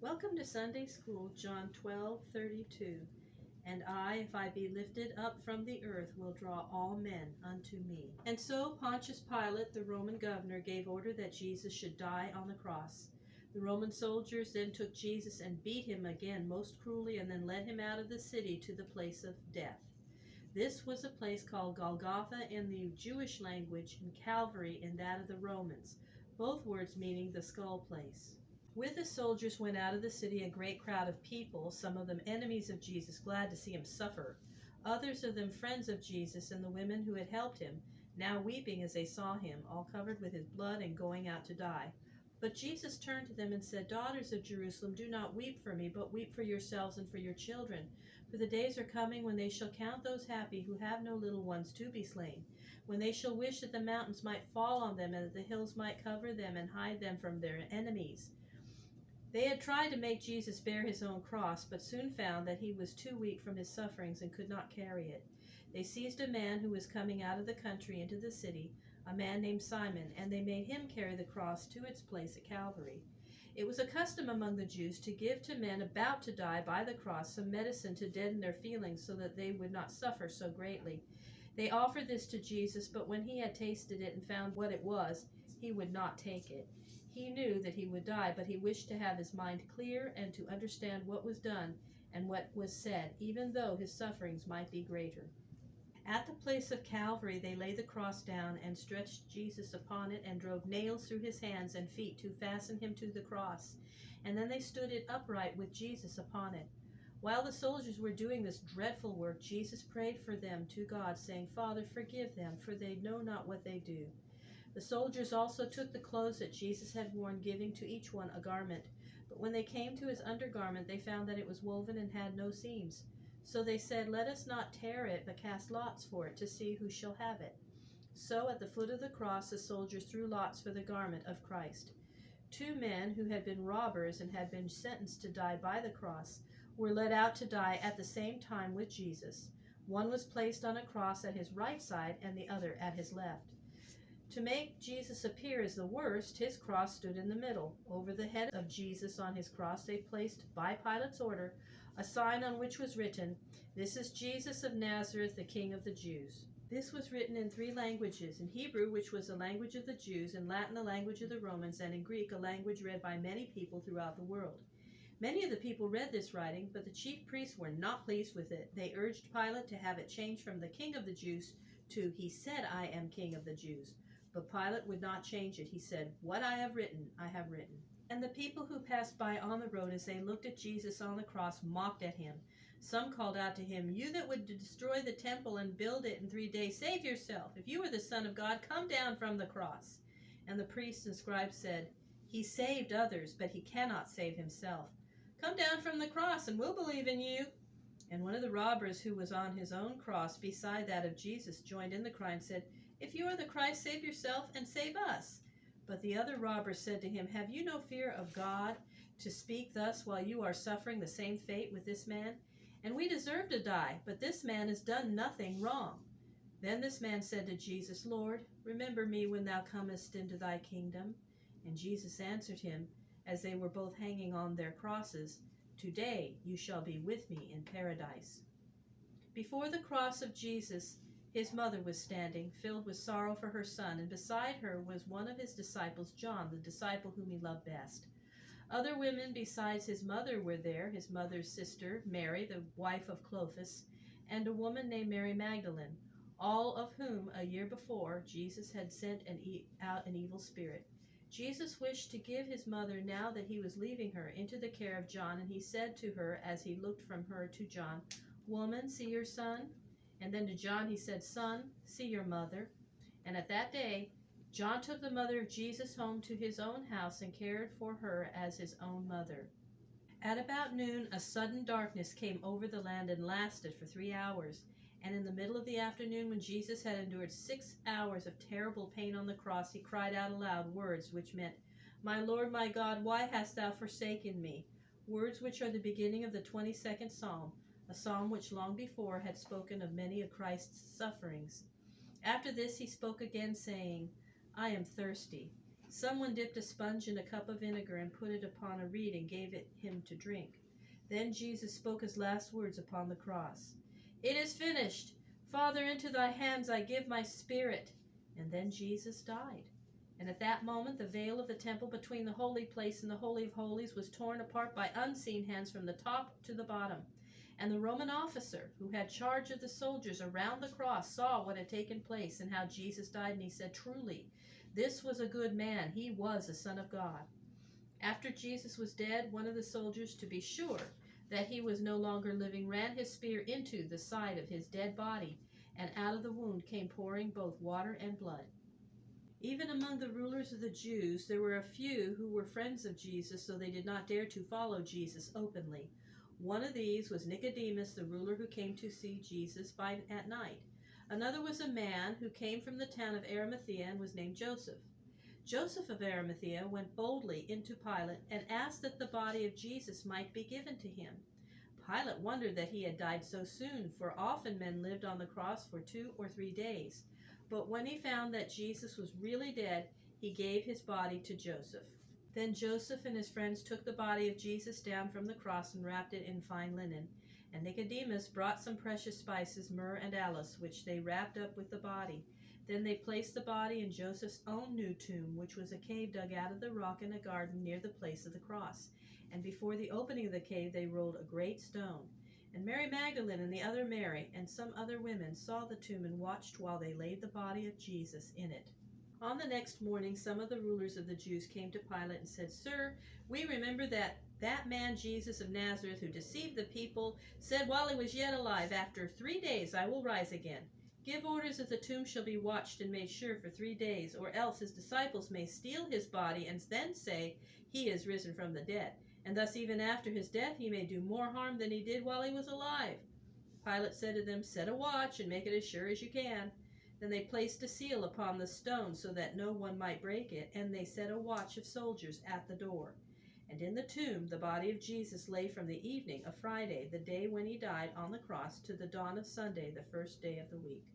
Welcome to Sunday School, John 12:32. And I, if I be lifted up from the earth, will draw all men unto me. And so Pontius Pilate, the Roman governor, gave order that Jesus should die on the cross. The Roman soldiers then took Jesus and beat him again most cruelly, and then led him out of the city to the place of death. This was a place called Golgotha in the Jewish language and Calvary in that of the Romans, both words meaning the skull place. With the soldiers went out of the city a great crowd of people, some of them enemies of Jesus, glad to see him suffer, others of them friends of Jesus and the women who had helped him, now weeping as they saw him, all covered with his blood and going out to die. But Jesus turned to them and said, Daughters of Jerusalem, do not weep for me, but weep for yourselves and for your children. For the days are coming when they shall count those happy who have no little ones to be slain, when they shall wish that the mountains might fall on them and that the hills might cover them and hide them from their enemies. They had tried to make Jesus bear his own cross, but soon found that he was too weak from his sufferings and could not carry it. They seized a man who was coming out of the country into the city, a man named Simon, and they made him carry the cross to its place at Calvary. It was a custom among the Jews to give to men about to die by the cross some medicine to deaden their feelings so that they would not suffer so greatly. They offered this to Jesus, but when he had tasted it and found what it was, he would not take it. He knew that he would die, but he wished to have his mind clear and to understand what was done and what was said, even though his sufferings might be greater. At the place of Calvary they laid the cross down and stretched Jesus upon it and drove nails through his hands and feet to fasten him to the cross. And then they stood it upright with Jesus upon it. While the soldiers were doing this dreadful work, Jesus prayed for them to God, saying, Father, forgive them, for they know not what they do. The soldiers also took the clothes that Jesus had worn, giving to each one a garment. But when they came to his undergarment, they found that it was woven and had no seams. So they said, Let us not tear it, but cast lots for it, to see who shall have it. So at the foot of the cross the soldiers threw lots for the garment of Christ. 2 men who had been robbers and had been sentenced to die by the cross were led out to die at the same time with Jesus. One was placed on a cross at his right side and the other at his left. To make Jesus appear as the worst, his cross stood in the middle. Over the head of Jesus on his cross they placed, by Pilate's order, a sign on which was written, This is Jesus of Nazareth, the King of the Jews. This was written in 3 languages, in Hebrew, which was the language of the Jews, in Latin, the language of the Romans, and in Greek, a language read by many people throughout the world. Many of the people read this writing, but the chief priests were not pleased with it. They urged Pilate to have it changed from the King of the Jews to He said, I am King of the Jews. But Pilate would not change it. He said, What I have written, I have written. And the people who passed by on the road as they looked at Jesus on the cross mocked at him. Some called out to him, You that would destroy the temple and build it in 3 days, save yourself. If you are the Son of God, come down from the cross. And the priests and scribes said, He saved others, but he cannot save himself. Come down from the cross, and we'll believe in you. And one of the robbers who was on his own cross beside that of Jesus joined in the cry and said, If you are the Christ, save yourself and save us. But the other robber said to him, Have you no fear of God to speak thus while you are suffering the same fate with this man? And we deserve to die, but this man has done nothing wrong. Then this man said to Jesus, Lord, remember me when thou comest into thy kingdom. And Jesus answered him, as they were both hanging on their crosses, Today you shall be with me in paradise. Before the cross of Jesus, his mother was standing, filled with sorrow for her son, and beside her was one of his disciples, John, the disciple whom he loved best. Other women besides his mother were there, his mother's sister, Mary, the wife of Clopas, and a woman named Mary Magdalene, all of whom, a year before, Jesus had sent out an evil spirit. Jesus wished to give his mother, now that he was leaving her, into the care of John, and he said to her, as he looked from her to John, Woman, see your son? And then to John he said, Son, see your mother. And at that day John took the mother of Jesus home to his own house and cared for her as his own mother. At about noon a sudden darkness came over the land and lasted for 3 hours. And in the middle of the afternoon, when Jesus had endured 6 hours of terrible pain on the cross, he cried out aloud words which meant, My Lord, my God, why hast thou forsaken me? Words which are the beginning of the 22nd Psalm, a psalm which long before had spoken of many of Christ's sufferings. After this he spoke again, saying, I am thirsty. Someone dipped a sponge in a cup of vinegar and put it upon a reed and gave it him to drink. Then Jesus spoke his last words upon the cross. "It is finished. Father, into thy hands I give my spirit." And then Jesus died. And at that moment the veil of the temple between the holy place and the Holy of Holies was torn apart by unseen hands from the top to the bottom. And the Roman officer who had charge of the soldiers around the cross saw what had taken place and how Jesus died, and he said, "Truly, this was a good man. He was a Son of God." After Jesus was dead, one of the soldiers, to be sure that he was no longer living, ran his spear into the side of his dead body, and out of the wound came pouring both water and blood. Even among the rulers of the Jews, there were a few who were friends of Jesus, though they did not dare to follow Jesus openly. One of these was Nicodemus, the ruler who came to see Jesus at night. Another was a man who came from the town of Arimathea and was named Joseph. Joseph of Arimathea went boldly into Pilate and asked that the body of Jesus might be given to him. Pilate wondered that he had died so soon, for often men lived on the cross for 2 or 3 days. But when he found that Jesus was really dead, he gave his body to Joseph. Then Joseph and his friends took the body of Jesus down from the cross and wrapped it in fine linen. And Nicodemus brought some precious spices, myrrh and aloes, which they wrapped up with the body. Then they placed the body in Joseph's own new tomb, which was a cave dug out of the rock in a garden near the place of the cross. And before the opening of the cave they rolled a great stone. And Mary Magdalene and the other Mary and some other women saw the tomb and watched while they laid the body of Jesus in it. On the next morning some of the rulers of the Jews came to Pilate and said, "Sir, we remember that man Jesus of Nazareth, who deceived the people, said while he was yet alive, 'After 3 days I will rise again.' Give orders that the tomb shall be watched and made sure for 3 days, or else his disciples may steal his body and then say, 'He is risen from the dead.' And thus even after his death he may do more harm than he did while he was alive." Pilate said to them, "Set a watch and make it as sure as you can." Then they placed a seal upon the stone so that no one might break it, and they set a watch of soldiers at the door. And in the tomb the body of Jesus lay from the evening of Friday, the day when he died on the cross, to the dawn of Sunday, the first day of the week.